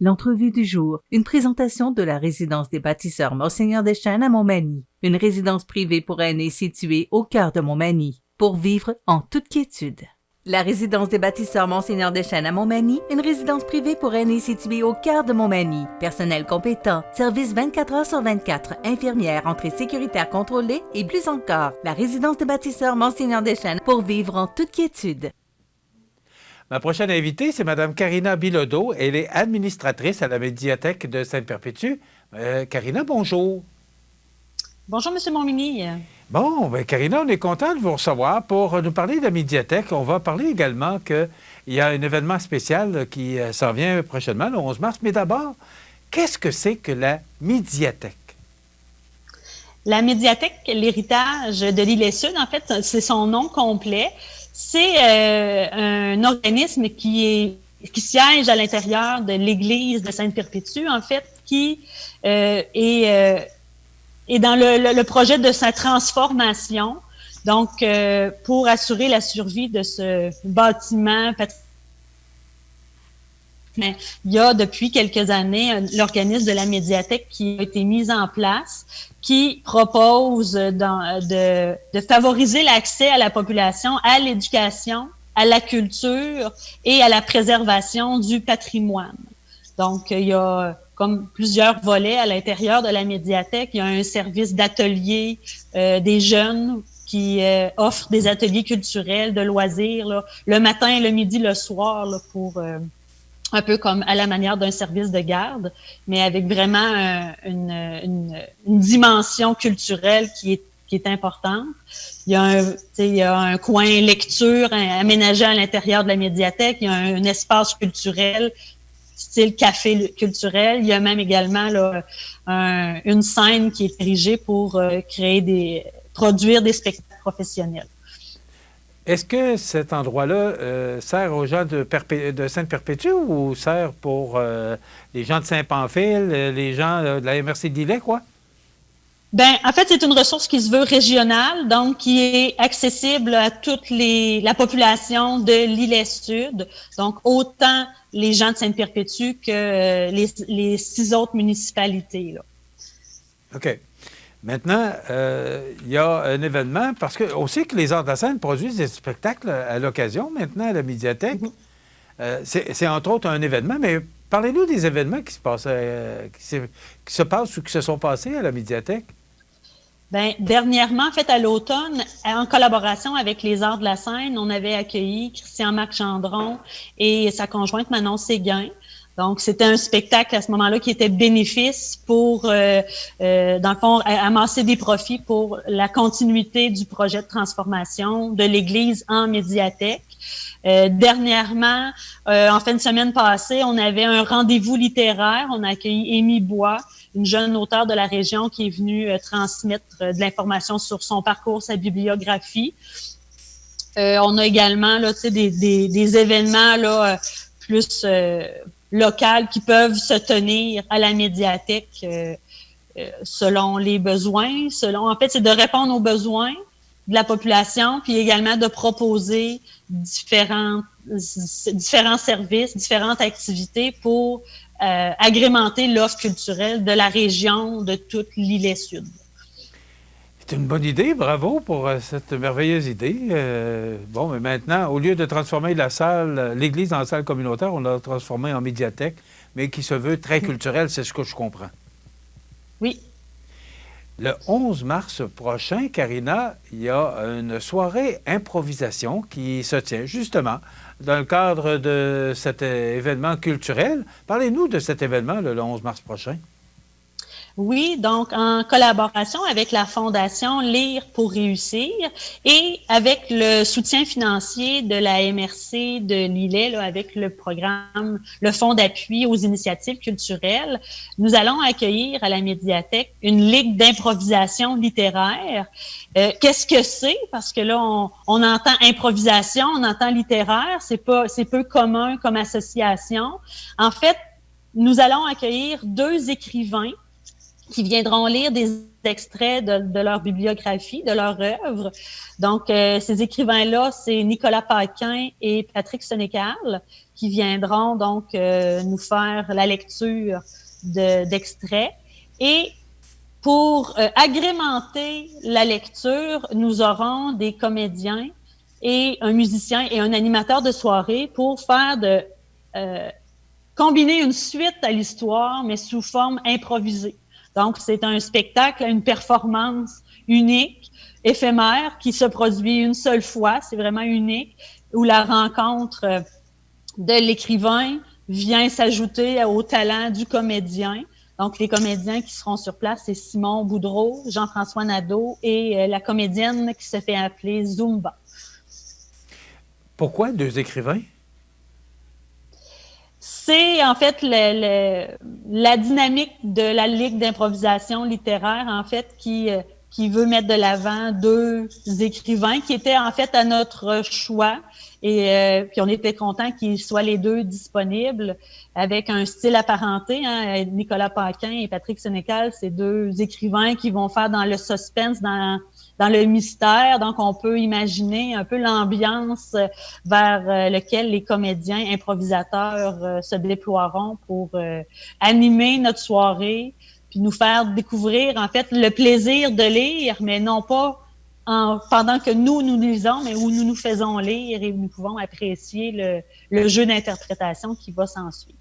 L'entrevue du jour, une présentation de la résidence des bâtisseurs Monseigneur Deschênes à Montmagny, une résidence privée pour aînés située au cœur de Montmagny, pour vivre en toute quiétude. La résidence des bâtisseurs Monseigneur Deschênes à Montmagny, une résidence privée pour aînés située au cœur de Montmagny, personnel compétent, service 24 heures sur 24, infirmière, entrée sécuritaire contrôlée et plus encore. La résidence des bâtisseurs Monseigneur Deschênes pour vivre en toute quiétude. Ma prochaine invitée, c'est Mme Karina Bilodeau. Elle est administratrice à la médiathèque de Sainte-Perpétue. Karina, bonjour. Bonjour, M. Montminy. Bon, bien, Karina, on est content de vous recevoir pour nous parler de la médiathèque. On va parler également qu'il y a un événement spécial qui s'en vient prochainement, le 11 mars. Mais d'abord, qu'est-ce que c'est que la médiathèque? La médiathèque, l'héritage de l'Île-et-Sud, en fait, c'est son nom complet. C'est un organisme qui siège à l'intérieur de l'Église de Sainte-Perpétue, en fait, qui est dans le projet de sa transformation. Donc, pour assurer la survie de ce bâtiment mais il y a depuis quelques années l'organisme de la médiathèque qui a été mis en place, qui propose de favoriser l'accès à la population à l'éducation, à la culture et à la préservation du patrimoine. Donc, il y a comme plusieurs volets à l'intérieur de la médiathèque. Il y a un service d'atelier des jeunes qui offre des ateliers culturels, de loisirs, là, le matin, le midi, le soir, là, pour un peu comme à la manière d'un service de garde, mais avec vraiment une dimension culturelle qui est importante. Il y a un coin lecture aménagé à l'intérieur de la médiathèque. Il y a un espace culturel, style café culturel. Il y a même également là, une scène qui est érigée pour produire des spectacles professionnels. Est-ce que cet endroit-là sert aux gens de Sainte-Perpétue ou sert pour les gens de Saint-Pamphile, les gens de la MRC d'Îlet, quoi? Ben, en fait, c'est une ressource qui se veut régionale, donc qui est accessible à toute la population de l'Île-et-Sud, donc autant les gens de Sainte-Perpétue que les 6 autres municipalités, là. OK. Maintenant, il y a un événement, parce qu'on sait que les Arts de la Scène produisent des spectacles à l'occasion, maintenant, à la médiathèque. C'est entre autres un événement, mais parlez-nous des événements qui se passent ou qui se sont passés à la médiathèque. Bien, dernièrement, en fait, à l'automne, en collaboration avec les Arts de la Scène, on avait accueilli Christian-Marc Gendron et sa conjointe Manon Séguin. Donc, c'était un spectacle à ce moment-là qui était bénéfice pour, dans le fond, amasser des profits pour la continuité du projet de transformation de l'Église en médiathèque. Dernièrement, en fin de semaine passée, on avait un rendez-vous littéraire. On a accueilli Amy Bois, une jeune auteure de la région qui est venue transmettre de l'information sur son parcours, sa bibliographie. On a également là, des événements là, plus locales qui peuvent se tenir à la médiathèque selon les besoins. En fait, c'est de répondre aux besoins de la population, puis également de proposer différents services, différentes activités pour agrémenter l'offre culturelle de la région de toute l'Île-et-Sud. C'est une bonne idée, bravo pour cette merveilleuse idée. Bon, mais maintenant, au lieu de transformer l'église en salle communautaire, on l'a transformée en médiathèque, mais qui se veut très culturelle, c'est ce que je comprends. Oui. Le 11 mars prochain, Karina, il y a une soirée improvisation qui se tient justement dans le cadre de cet événement culturel. Parlez-nous de cet événement le 11 mars prochain. Oui, donc en collaboration avec la Fondation Lire pour réussir et avec le soutien financier de la MRC de l'Îlet, là, avec le programme, le Fonds d'appui aux initiatives culturelles, nous allons accueillir à la médiathèque une ligue d'improvisation littéraire. Qu'est-ce que c'est? Parce que là, on entend improvisation, on entend littéraire, c'est peu commun comme association. En fait, nous allons accueillir 2 écrivains qui viendront lire des extraits de leur bibliographie, de leur œuvre. Donc, ces écrivains-là, c'est Nicolas Paquin et Patrick Sénécal qui viendront donc nous faire la lecture d'extraits. Et pour agrémenter la lecture, nous aurons des comédiens et un musicien et un animateur de soirée pour faire combiner une suite à l'histoire, mais sous forme improvisée. Donc, c'est un spectacle, une performance unique, éphémère, qui se produit une seule fois. C'est vraiment unique, où la rencontre de l'écrivain vient s'ajouter au talent du comédien. Donc, les comédiens qui seront sur place, c'est Simon Boudreau, Jean-François Nadeau et la comédienne qui se fait appeler Zumba. Pourquoi 2 écrivains? C'est en fait la dynamique de la Ligue d'improvisation littéraire, en fait, qui veut mettre de l'avant 2 écrivains qui étaient en fait à notre choix. Et puis on était content qu'ils soient les 2 disponibles avec un style apparenté. Hein. Nicolas Paquin et Patrick Sénécal, c'est 2 écrivains qui vont faire dans le suspense, dans le mystère. Donc, on peut imaginer un peu l'ambiance vers lequel les comédiens improvisateurs se déploieront pour animer notre soirée, puis nous faire découvrir, en fait, le plaisir de lire, mais non pas pendant que nous lisons, mais où nous nous faisons lire et où nous pouvons apprécier le jeu d'interprétation qui va s'ensuivre.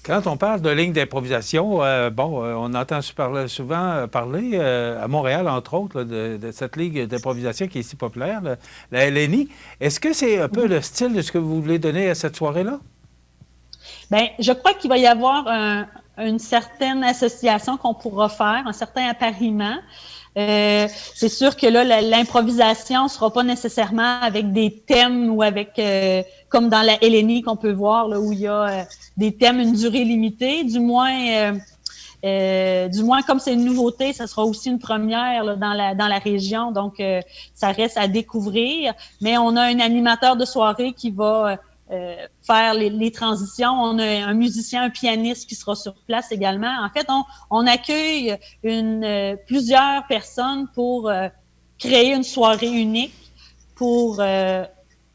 Quand on parle de ligne d'improvisation, on entend souvent parler, à Montréal, entre autres, de cette ligne d'improvisation qui est si populaire, la LNI. Est-ce que c'est un peu le style de ce que vous voulez donner à cette soirée-là? Bien, je crois qu'il va y avoir une certaine association qu'on pourra faire, un certain appariement. C'est sûr que là, l'improvisation ne sera pas nécessairement avec des thèmes ou avec, comme dans la LNI qu'on peut voir, là, où il y a des thèmes, une durée limitée. Du moins, comme c'est une nouveauté, ça sera aussi une première là, dans la région. Donc, ça reste à découvrir. Mais on a un animateur de soirée qui va faire les transitions. On a un musicien, un pianiste qui sera sur place également. En fait, on accueille plusieurs personnes pour créer une soirée unique pour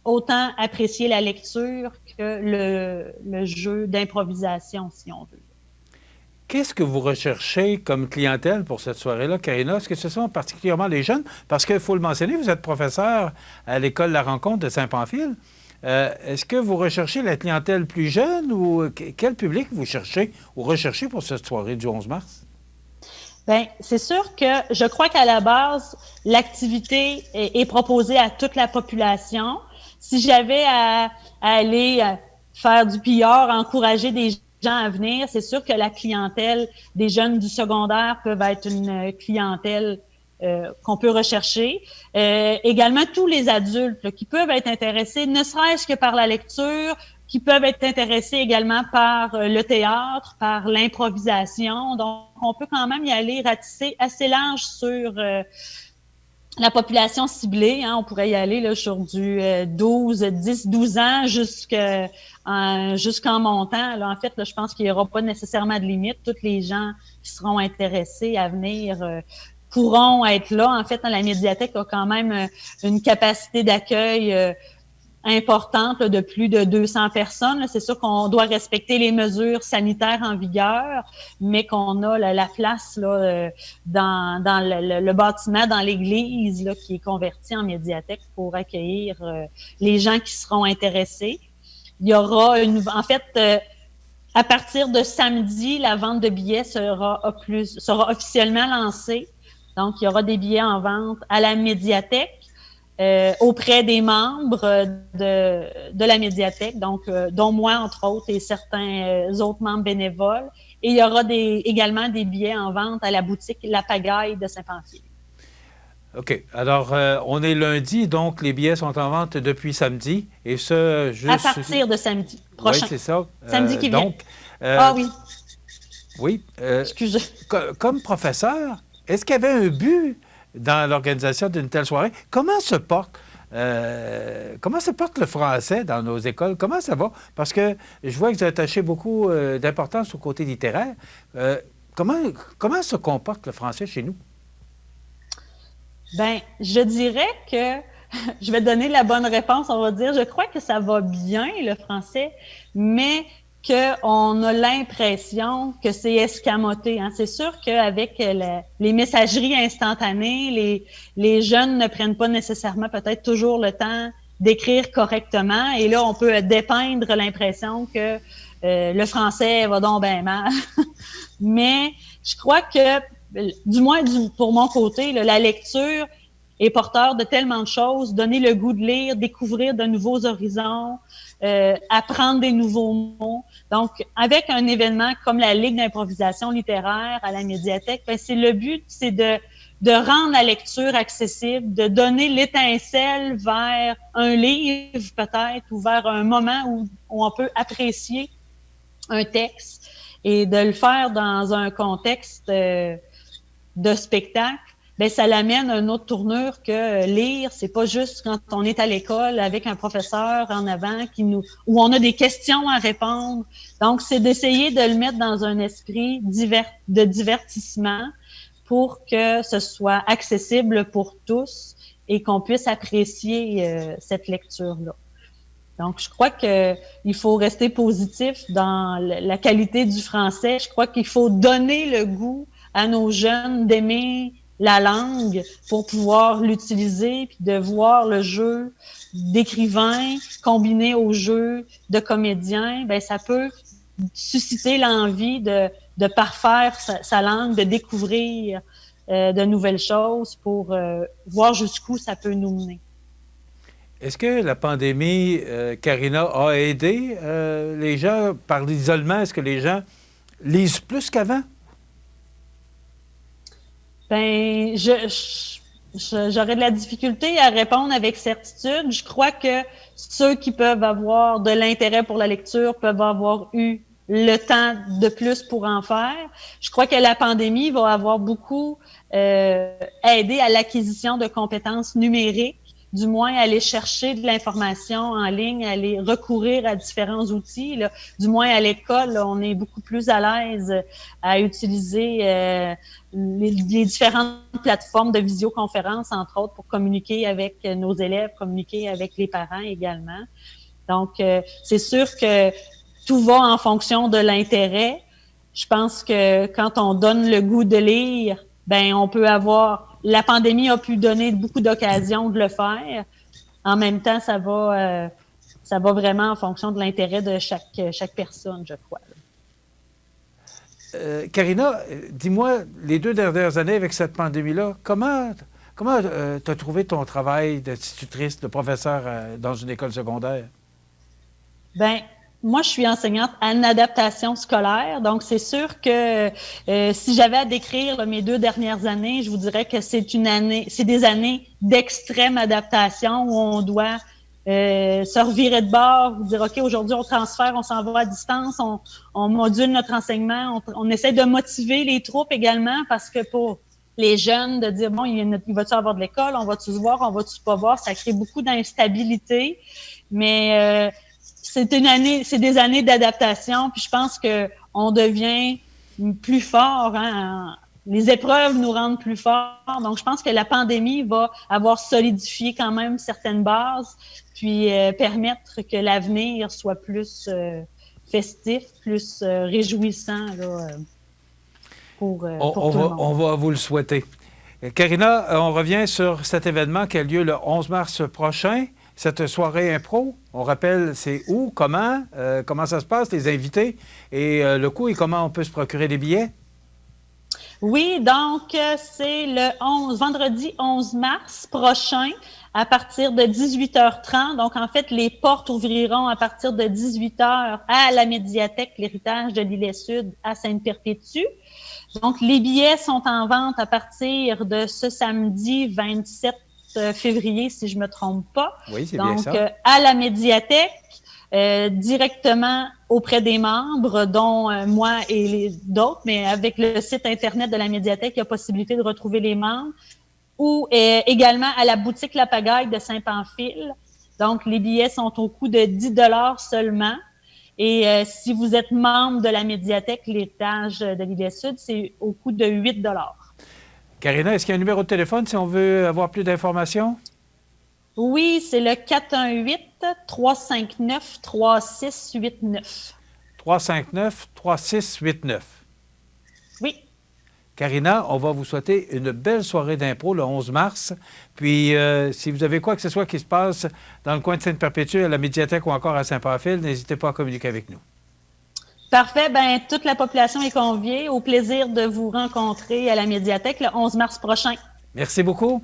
autant apprécier la lecture que le jeu d'improvisation, si on veut. Qu'est-ce que vous recherchez comme clientèle pour cette soirée-là, Karina? Est-ce que ce sont particulièrement les jeunes? Parce qu'il faut le mentionner, vous êtes professeur à l'École La Rencontre de Saint-Pamphile. Est-ce que vous recherchez la clientèle plus jeune ou quel public vous cherchez ou recherchez pour cette soirée du 11 mars? Bien, c'est sûr que je crois qu'à la base, l'activité est proposée à toute la population. Si j'avais à aller faire du PR, encourager des gens à venir, c'est sûr que la clientèle des jeunes du secondaire peut être une clientèle qu'on peut rechercher. Également, tous les adultes là, qui peuvent être intéressés, ne serait-ce que par la lecture, qui peuvent être intéressés également par le théâtre, par l'improvisation. Donc, on peut quand même y aller ratisser assez large sur la population ciblée. Hein. On pourrait y aller là, sur du 10-12 ans jusqu'en montant. Là, en fait, là, je pense qu'il n'y aura pas nécessairement de limite. Tous les gens qui seront intéressés à venir pourront être là. En fait, la médiathèque a quand même une capacité d'accueil importante là, de plus de 200 personnes. C'est sûr qu'on doit respecter les mesures sanitaires en vigueur, mais qu'on a la place là, dans le bâtiment, dans l'église là, qui est converti en médiathèque pour accueillir les gens qui seront intéressés. Il y aura en fait, à partir de samedi, la vente de billets sera officiellement lancée. Donc, il y aura des billets en vente à la médiathèque auprès des membres de la médiathèque, donc dont moi, entre autres, et certains autres membres bénévoles. Et il y aura également des billets en vente à la boutique La Pagaille de Saint-Pamphile. OK. Alors, on est lundi, donc les billets sont en vente depuis samedi. Et ce, juste... À partir de samedi prochain. Oui, c'est ça. Samedi qui vient. Donc, oui. Oui. Excusez. Comme professeur, est-ce qu'il y avait un but dans l'organisation d'une telle soirée? Comment se porte le français dans nos écoles? Comment ça va? Parce que je vois que vous attachez beaucoup d'importance au côté littéraire. comment se comporte le français chez nous? Bien, je dirais que je vais donner la bonne réponse, on va dire. Je crois que ça va bien, le français, mais qu'on a l'impression que c'est escamoté. Hein. C'est sûr qu'avec les messageries instantanées, les jeunes ne prennent pas nécessairement peut-être toujours le temps d'écrire correctement. Et là, on peut dépeindre l'impression que le français va donc bien mal. Mais je crois que, du moins pour mon côté, là, la lecture est porteur de tellement de choses, donner le goût de lire, découvrir de nouveaux horizons, apprendre des nouveaux mots. Donc, avec un événement comme la Ligue d'improvisation littéraire à la médiathèque, ben, c'est le but, c'est de rendre la lecture accessible, de donner l'étincelle vers un livre peut-être ou vers un moment où on peut apprécier un texte et de le faire dans un contexte de spectacle. Ben ça l'amène à une autre tournure que lire. C'est pas juste quand on est à l'école avec un professeur en avant où on a des questions à répondre. Donc, c'est d'essayer de le mettre dans un esprit de divertissement pour que ce soit accessible pour tous et qu'on puisse apprécier cette lecture-là. Donc, je crois qu'il faut rester positif dans la qualité du français. Je crois qu'il faut donner le goût à nos jeunes d'aimer la langue pour pouvoir l'utiliser, puis de voir le jeu d'écrivain combiné au jeu de comédien, ben ça peut susciter l'envie de parfaire sa langue, de découvrir de nouvelles choses pour voir jusqu'où ça peut nous mener. Est-ce que la pandémie, Karina, a aidé les gens par l'isolement? Est-ce que les gens lisent plus qu'avant? Ben, j'aurais de la difficulté à répondre avec certitude. Je crois que ceux qui peuvent avoir de l'intérêt pour la lecture peuvent avoir eu le temps de plus pour en faire. Je crois que la pandémie va avoir beaucoup aidé à l'acquisition de compétences numériques, du moins aller chercher de l'information en ligne, aller recourir à différents outils. Là. Du moins à l'école, là, on est beaucoup plus à l'aise à utiliser les différentes plateformes de visioconférence, entre autres, pour communiquer avec nos élèves, communiquer avec les parents également. Donc, c'est sûr que tout va en fonction de l'intérêt. Je pense que quand on donne le goût de lire, ben on peut avoir... La pandémie a pu donner beaucoup d'occasions de le faire. En même temps, ça va vraiment en fonction de l'intérêt de chaque personne, je crois. Karina, dis-moi, les 2 dernières années avec cette pandémie-là, comment tu as trouvé ton travail d'institutrice, de professeur dans une école secondaire? Bien, moi, je suis enseignante en adaptation scolaire, donc c'est sûr que si j'avais à décrire mes 2 dernières années, je vous dirais que c'est des années d'extrême adaptation où on doit se revirer de bord, dire OK, aujourd'hui on transfère, on s'en va à distance, on module notre enseignement, on essaie de motiver les troupes également parce que pour les jeunes, de dire bon, il va-tu avoir de l'école, on va-tu se voir, on va-tu pas voir, ça crée beaucoup d'instabilité, mais c'est des années d'adaptation, puis je pense que on devient plus fort. Hein? Les épreuves nous rendent plus forts. Donc, je pense que la pandémie va avoir solidifié quand même certaines bases, puis permettre que l'avenir soit plus festif, plus réjouissant là, pour tout le monde. On va vous le souhaiter. Karina, on revient sur cet événement qui a lieu le 11 mars prochain. Cette soirée impro, on rappelle, c'est où, comment ça se passe, les invités, et le coût et comment on peut se procurer des billets? Oui, donc c'est le vendredi 11 mars prochain à partir de 18h30. Donc, en fait, les portes ouvriront à partir de 18h à la médiathèque L'Héritage de l'Îlet-Sud à Sainte-Perpétue. Donc, les billets sont en vente à partir de ce samedi 27 février, si je me trompe pas. Oui, c'est bien ça. Donc, à la médiathèque, directement auprès des membres, dont moi et d'autres, mais avec le site Internet de la médiathèque, il y a possibilité de retrouver les membres, ou également à la boutique La Pagaille de Saint-Pamphile. Donc, les billets sont au coût de 10 $ seulement. Et si vous êtes membre de la médiathèque, l'étage de l'Île-Sud, c'est au coût de 8 $. Karina, est-ce qu'il y a un numéro de téléphone si on veut avoir plus d'informations? Oui, c'est le 418-359-3689. 359-3689. Oui. Karina, on va vous souhaiter une belle soirée d'impro le 11 mars. Puis, si vous avez quoi que ce soit qui se passe dans le coin de Sainte-Perpétue, à la médiathèque ou encore à Saint-Pamphile, n'hésitez pas à communiquer avec nous. Parfait. Bien, toute la population est conviée. Au plaisir de vous rencontrer à la médiathèque le 11 mars prochain. Merci beaucoup.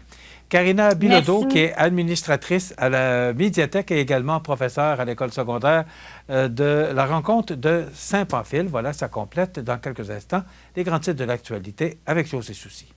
Karina Bilodeau, Merci. qui est administratrice à la médiathèque et également professeure à l'école secondaire de la rencontre de Saint-Pamphile. Voilà, ça complète dans quelques instants les grands titres de l'actualité avec José Soucy.